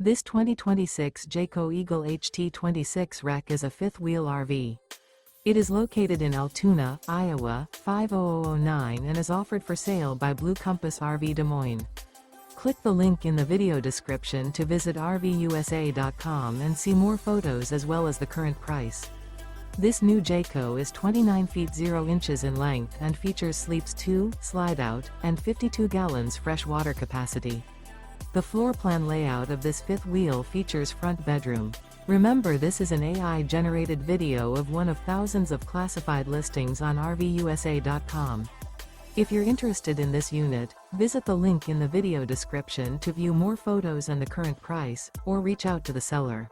This 2026 Jayco Eagle HT 26 Rec is a fifth-wheel RV. It is located in Altoona, Iowa, 50009 and is offered for sale by Blue Compass RV Des Moines. Click the link in the video description to visit RVUSA.com and see more photos as well as the current price. This new Jayco is 29 feet 0 inches in length and features sleeps 2, slide-out, and 52 gallons fresh water capacity. The floor plan layout of this fifth wheel features front bedroom. Remember, this is an AI-generated video of one of thousands of classified listings on RVUSA.com. If you're interested in this unit, visit the link in the video description to view more photos and the current price, or reach out to the seller.